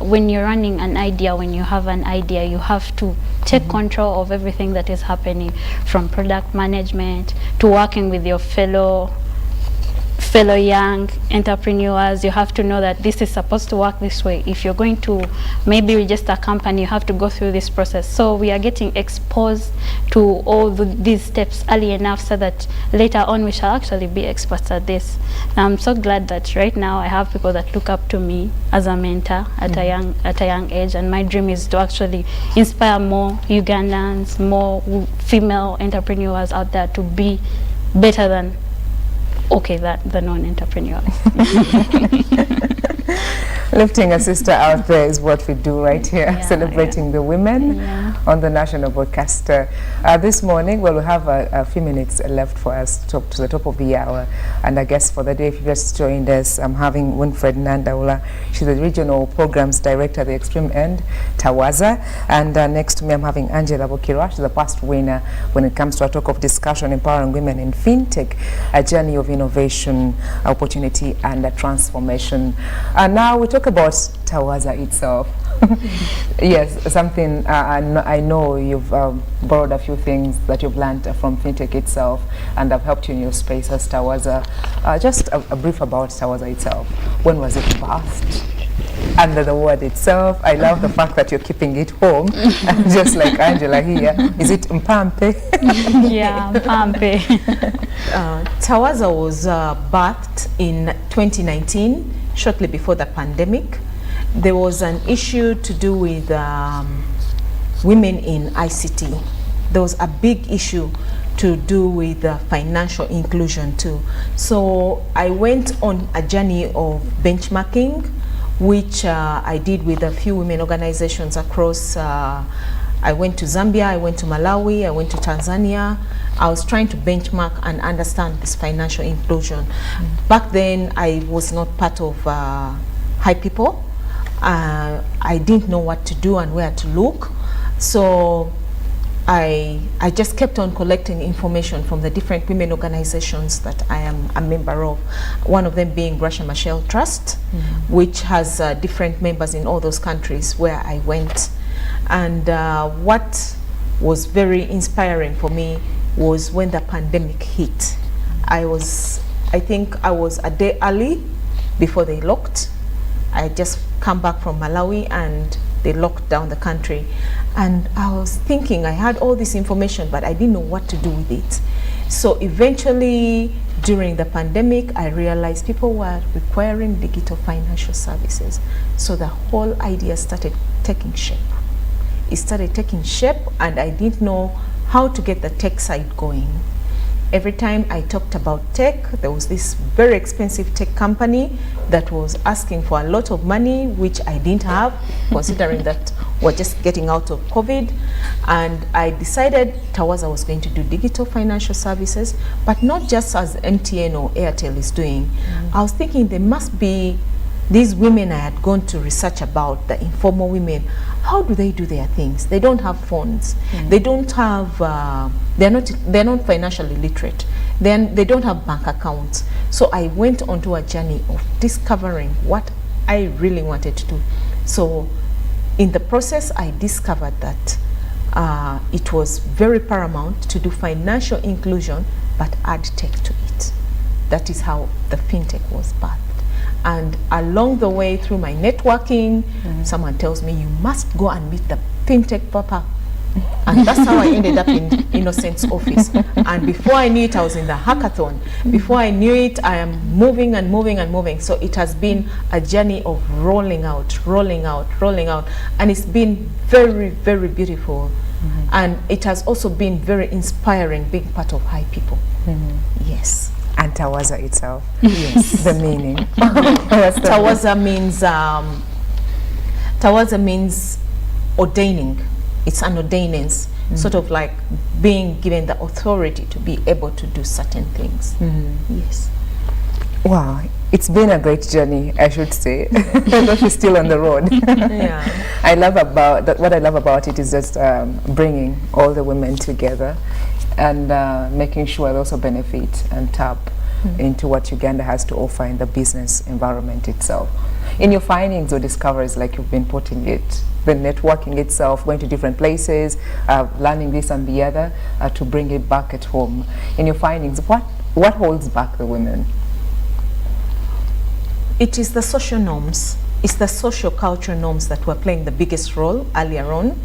when you're running an idea, when you have an idea, you have to take control of everything that is happening, from product management to working with your fellow young entrepreneurs. You have to know that this is supposed to work this way. If you're going to maybe register a company, you have to go through this process. So we are getting exposed to all these steps early enough, so that later on we shall actually be experts at this. I'm so glad that right now I have people that look up to me as a mentor at a young age, and my dream is to actually inspire more Ugandans, more female entrepreneurs out there to be better than the non-entrepreneur. Lifting a sister out there is what we do right here, celebrating the women on the national broadcaster. This morning, well, we have a few minutes left for us to the top of the hour. And I guess for the day, if you just joined us, I'm having Winfred Nandaula. She's the Regional Programs Director at the Extreme End, Tawaza. And next to me, I'm having Angela Bukira. She's the past winner when it comes to a talk of discussion empowering women in fintech, a journey of innovation, opportunity, and transformation. And now we talk about Tawaza itself. Yes, something I know you've borrowed a few things that you've learned from fintech itself, and have helped you in your space as Tawaza. Just a brief about Tawaza itself. When was it birthed? And the word itself, I love the fact that you're keeping it home, just like Angela here. Is it Mpampe? Yeah, Mpampe. Tawaza was birthed in 2019, shortly before the pandemic. There was an issue to do with women in ICT. There was a big issue to do with financial inclusion too. So I went on a journey of benchmarking, which I did with a few women organizations across. I went to Zambia, I went to Malawi, I went to Tanzania. I was trying to benchmark and understand this financial inclusion. Back then, I was not part of High People. I didn't know what to do and where to look. So I just kept on collecting information from the different women organizations that I am a member of. One of them being Gracia Machel Trust, which has different members in all those countries where I went. And what was very inspiring for me was when the pandemic hit. I think I was a day early before they locked. I just come back from Malawi and they locked down the country. And I was thinking, I had all this information, but I didn't know what to do with it. So eventually, during the pandemic, I realized people were requiring digital financial services. So the whole idea started taking shape. It started taking shape, and I didn't know how to get the tech side going. Every time I talked about tech, there was this very expensive tech company that was asking for a lot of money, which I didn't have, considering that we're just getting out of COVID. And I decided Tawaza was going to do digital financial services, but not just as MTN or Airtel is doing. I was thinking there must be these women I had gone to research about, the informal women. How do they do their things? They don't have phones. They don't have, they're not financially literate. Then they don't have bank accounts. So I went onto a journey of discovering what I really wanted to do. So in the process, I discovered that it was very paramount to do financial inclusion, but add tech to it. That is how the Fintech was birthed. And along the way through my networking, someone tells me, you must go and meet the Fintech Papa. And that's how I ended up in Innocent's office. And before I knew it, I was in the hackathon. Before I knew it, I am moving and moving and moving. So it has been a journey of rolling out. And it's been very, very beautiful. And it has also been very inspiring, being part of High People. Yes. And Tawaza itself. Yes. The meaning. Tawaza means ordaining. It's an ordinance, sort of like being given the authority to be able to do certain things. Yes. Wow, it's been a great journey, I should say. Although she's still on the road. Yeah. I love about that. What I love about it is just bringing all the women together and making sure they also benefit and tap into what Uganda has to offer in the business environment itself. In your findings or discoveries, like you've been putting it, the networking itself, going to different places, learning this and the other, to bring it back at home. In your findings, what holds back the women? It is the social norms. It's the social cultural norms that were playing the biggest role earlier on.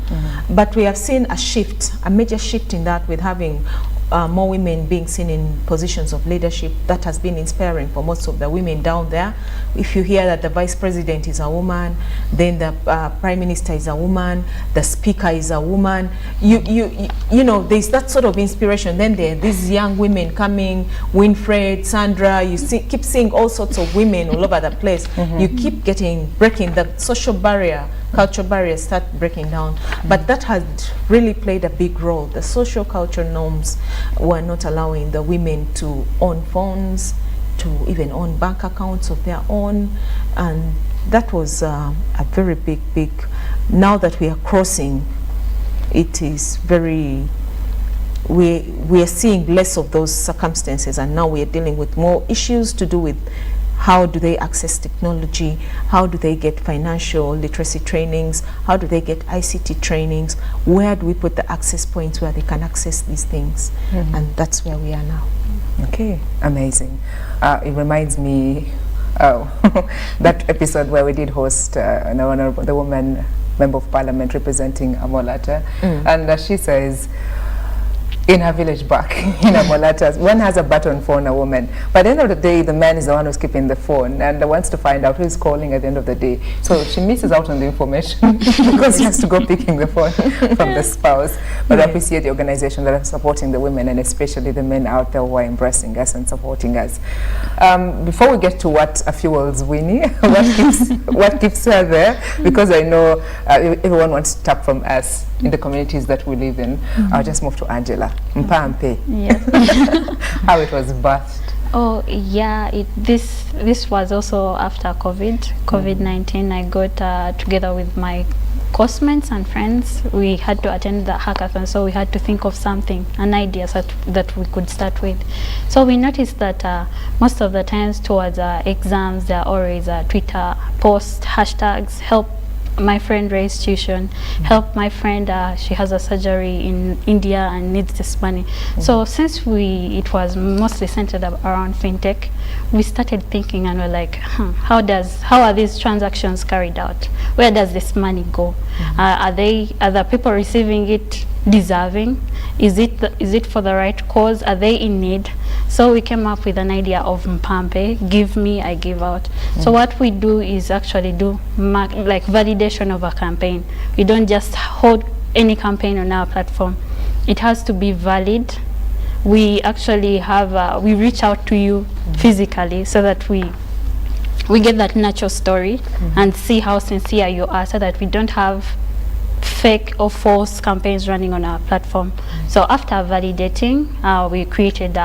But we have seen a shift, a major shift in that, with having more women being seen in positions of leadership. That has been inspiring for most of the women down there. If you hear that the vice president is a woman, then the prime minister is a woman, the speaker is a woman, you know, there's that sort of inspiration. Then there are these young women coming, Winfred, Sandra, you keep seeing all sorts of women all over the place. You keep breaking the social barrier, cultural barriers start breaking down. But that has really played a big role. The social cultural norms were not allowing the women to own phones, to even own bank accounts of their own. And that was a very big, now that we are crossing, it is very, we are seeing less of those circumstances, and now we are dealing with more issues to do with how do they access technology, how do they get financial literacy trainings, how do they get ICT trainings, where do we put the access points where they can access these things. And that's where we are now. Okay, amazing. It reminds me that episode where we did host the woman member of parliament representing Amolata, and she says, in her village back in Amolata, one has a button phone, a woman. But at the end of the day, the man is the one who's keeping the phone and wants to find out who's calling at the end of the day. So she misses out on the information because she has to go picking the phone from the spouse. But I appreciate the organization that are supporting the women, and especially the men out there who are embracing us and supporting us. Before we get to what fuels Winnie, what keeps her there, because I know everyone wants to tap from us in the communities that we live in. I'll just move to Angela. Mpampe. Yes. How it was birthed. Oh yeah, this was also after COVID-19. I got together with my course-mates and friends. We had to attend the hackathon, so we had to think of something, an idea that we could start with. So we noticed that most of the times towards exams, there are always Twitter posts, hashtags, help my friend raise tuition, help my friend, she has a surgery in India and needs this money. So since it was mostly centered around fintech, we started thinking and we're like, how are these transactions carried out? Where does this money go? Are the people receiving it deserving? Is it for the right cause? Are they in need? So we came up with an idea of Mpampe, give me, I give out. So what we do is actually do like validation of a campaign. We don't just hold any campaign on our platform. It has to be valid we actually have, we reach out to you physically so that we get that natural story and see how sincere you are, so that we don't have fake or false campaigns running on our platform. So after validating, we created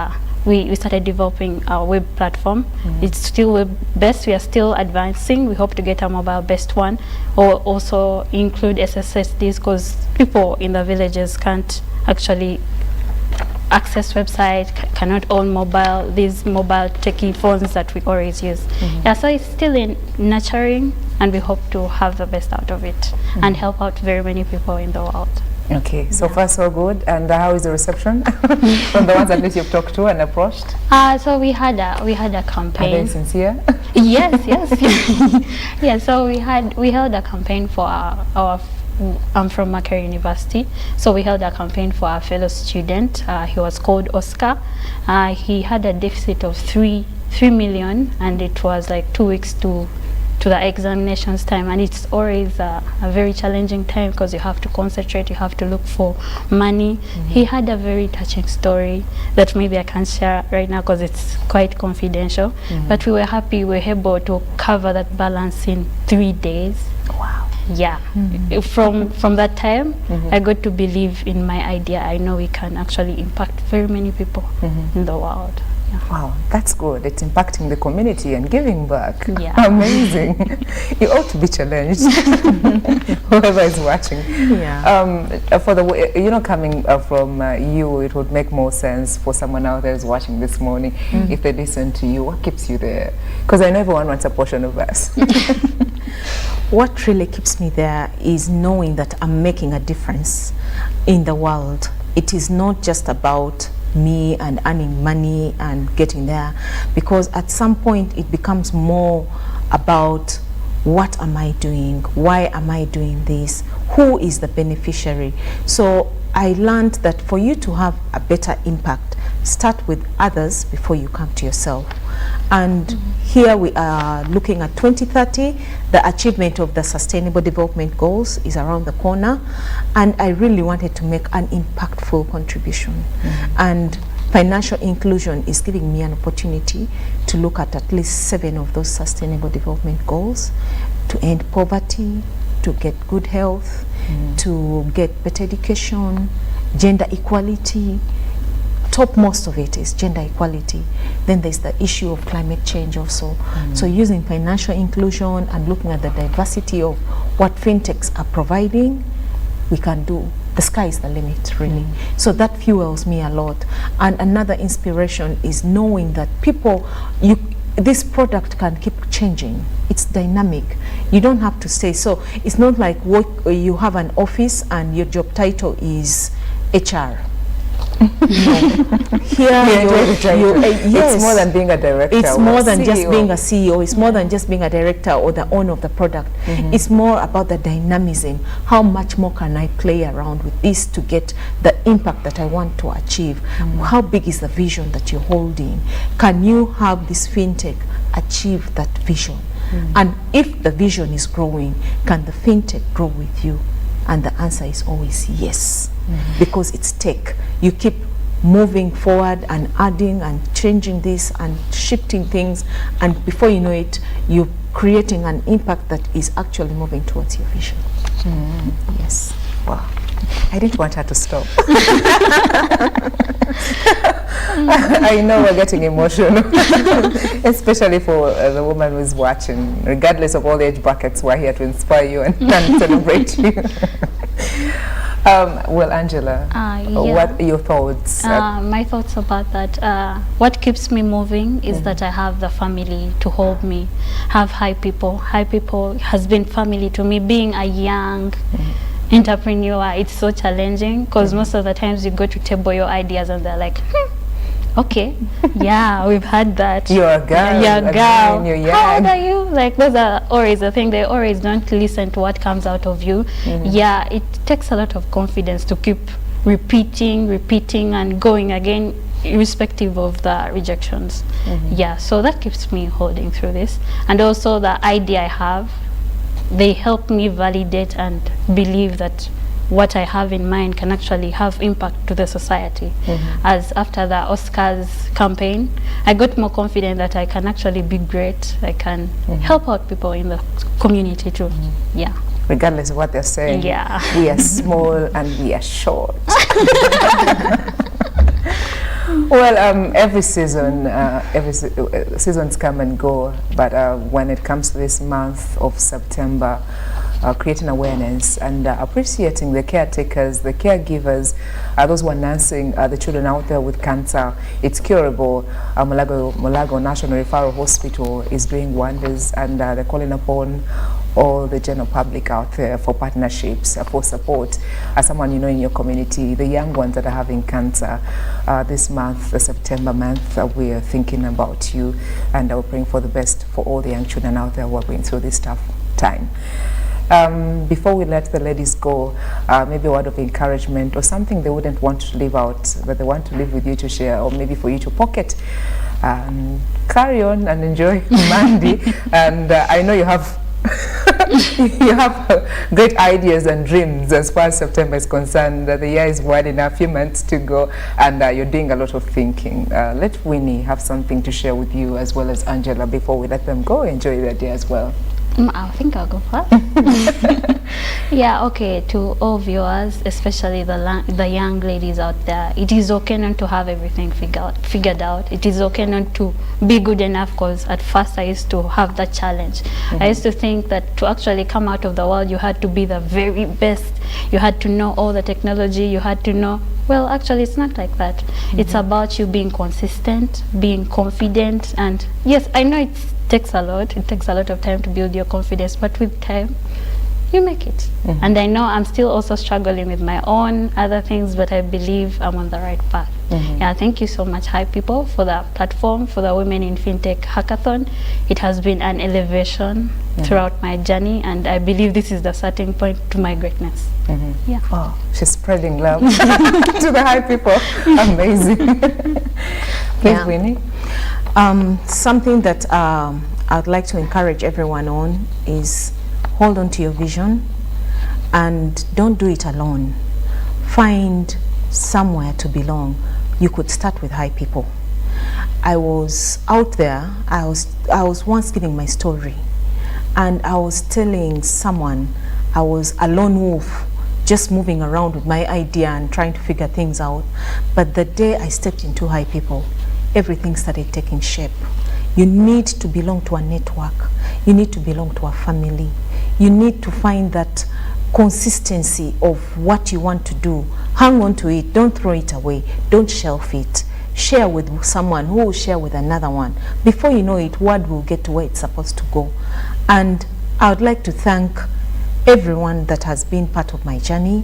we started developing our web platform. It's still web-based. We are still advancing. We hope to get a mobile-based one, or also include SSSDs, because people in the villages can't actually access website, cannot own these mobile techie phones that we always use. Yeah, so it's still in nurturing, and we hope to have the best out of it and help out very many people in the world. Okay, so far so good. And how is the reception from the ones at least you've talked to and approached? So we had a campaign. Are they sincere? Yes. Yeah, so we held a campaign for I'm from Macquarie University, so we held a campaign for our fellow student. He was called Oscar. He had a deficit of 3 million, and it was like 2 weeks to the examinations time, and it's always a very challenging time because you have to concentrate, you have to look for money. He had a very touching story that maybe I can't share right now because it's quite confidential, but we were happy we were able to cover that balance in 3 days. Wow. Yeah. From that time, I got to believe in my idea. I know we can actually impact very many people in the world. Yeah. Wow, that's good. It's impacting the community and giving back. Yeah. Amazing. You ought to be challenged, whoever is watching. Yeah. For the coming from you, it would make more sense for someone out there who's watching this morning if they listen to you. What keeps you there? Because I know everyone wants a portion of us. What really keeps me there is knowing that I'm making a difference in the world. It is not just about me and earning money and getting there, because at some point it becomes more about what am I doing, why am I doing this, who is the beneficiary. So I learned that for you to have a better impact, start with others before you come to yourself. And here we are looking at 2030. The achievement of the Sustainable Development Goals is around the corner, and I really wanted to make an impactful contribution. And financial inclusion is giving me an opportunity to look at least 7 of those Sustainable Development Goals, to end poverty, to get good health, to get better education, gender equality. Topmost of it is gender equality. Then there's the issue of climate change also. So using financial inclusion and looking at the diversity of what fintechs are providing, we can do. The sky is the limit, really. So that fuels me a lot. And another inspiration is knowing that this product can keep changing. It's dynamic. You don't have to stay. So it's not like you have an office and your job title is HR. Here, yes. It's more than being a director. It's more than just being a CEO. It's more than just being a director or the owner of the product. It's more about the dynamism. How much more can I play around with this to get the impact that I want to achieve? How big is the vision that you're holding? Can you have this fintech achieve that vision? And if the vision is growing, can the fintech grow with you? And the answer is always yes, because it's tech. You keep moving forward and adding and changing this and shifting things, and before you know it, you're creating an impact that is actually moving towards your vision. Yes. Wow. I didn't want her to stop. I know we're getting emotional, especially for the woman who's watching. Regardless of all the age brackets, we're here to inspire you and celebrate you. Well, Angela, what are your thoughts? My thoughts about that, what keeps me moving is that I have the family to hold me, have high people. High people has been family to me. Being a young entrepreneur, it's so challenging because most of the times you go to table your ideas and they're like, okay, yeah, we've had that. You're a girl. You're a girl. You're young. How old are you? Like, those are always the thing. They always don't listen to what comes out of you. Yeah, it takes a lot of confidence to keep repeating and going again, irrespective of the rejections. Yeah, so that keeps me holding through this. And also the idea I have, they help me validate and believe that what I have in mind can actually have impact to the society. As after the Oscars campaign, I got more confident that I can actually be great. I can help out people in the community too. Yeah. Regardless of what they're saying, Yeah. we are small and we are short. Well, every season, seasons come and go, but when it comes to this month of September, creating awareness and appreciating the caretakers, the caregivers, those who are nursing the children out there with cancer. It's curable. Mulago National Referral Hospital is doing wonders, and they're calling upon all the general public out there for partnerships, for support. As someone you know in your community, the young ones that are having cancer, this month, the September month, we are thinking about you, and we're praying for the best for all the young children out there who are going through this tough time. Before we let the ladies go, maybe a word of encouragement or something they wouldn't want to leave out, but they want to leave with you to share, or maybe for you to pocket. Carry on and enjoy Mandy. And I know you have you have great ideas and dreams as far as September is concerned. The year is winding up, a few months to go, and you're doing a lot of thinking. Let Winnie have something to share with you, as well as Angela, before we let them go enjoy their day as well. I think I'll go first. Yeah, okay, to all viewers, especially the young ladies out there, it is okay not to have everything figured out. It is okay not to be good enough, because at first I used to have that challenge. I used to think that to actually come out of the world, you had to be the very best. You had to know all the technology. You had to know. Well, actually, it's not like that. It's about you being consistent, being confident, and yes, I know it takes a lot. It takes a lot of time to build your confidence, but with time, you make it. And I know I'm still also struggling with my own other things, but I believe I'm on the right path. Yeah, thank you so much, Hi People, for the platform, for the Women in Fintech Hackathon. It has been an elevation throughout my journey, and I believe this is the starting point to my greatness. Yeah. Oh, she's spreading love to the Hi People. Amazing. Please, Winnie. Something that I'd like to encourage everyone on is hold on to your vision and don't do it alone. Find somewhere to belong. You could start with Hi People. I was out there, I was once giving my story, and I was telling someone I was a lone wolf, just moving around with my idea and trying to figure things out. But the day I stepped into Hi People, everything started taking shape. You need to belong to a network. You need to belong to a family. You need to find that consistency of what you want to do. Hang on to it. Don't throw it away. Don't shelf it. Share with someone who will share with another one. Before you know it, word will get to where it's supposed to go. And I would like to thank everyone that has been part of my journey,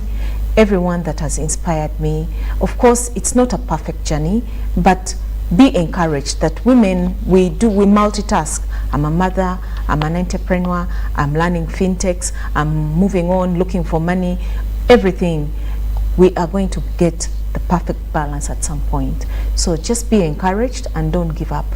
everyone that has inspired me. Of course, it's not a perfect journey, but be encouraged that women, we multitask. I'm a mother, I'm an entrepreneur, I'm learning fintechs, I'm moving on, looking for money, everything. We are going to get the perfect balance at some point. So just be encouraged and don't give up,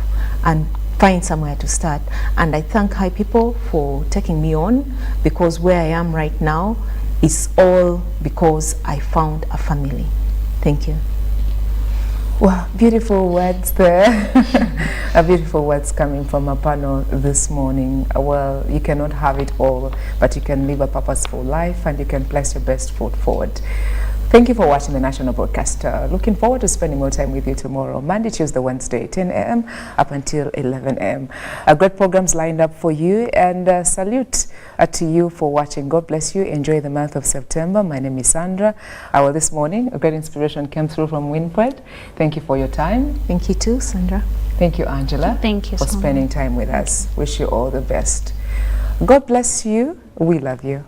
and find somewhere to start. And I thank Hi People for taking me on, because where I am right now is all because I found a family. Thank you. Wow, beautiful words there. Beautiful words coming from a panel this morning. Well, you cannot have it all, but you can live a purposeful life, and you can place your best foot forward. Thank you for watching the National Broadcaster. Looking forward to spending more time with you tomorrow, Monday, Tuesday, Wednesday, 10 a.m. up until 11 a.m. Great programs lined up for you, and salute to you for watching. God bless you. Enjoy the month of September. My name is Sandra. Well, this morning, a great inspiration came through from Winfred. Thank you for your time. Thank you too, Sandra. Thank you, Angela. Thank you for spending time with us. Wish you all the best. God bless you. We love you.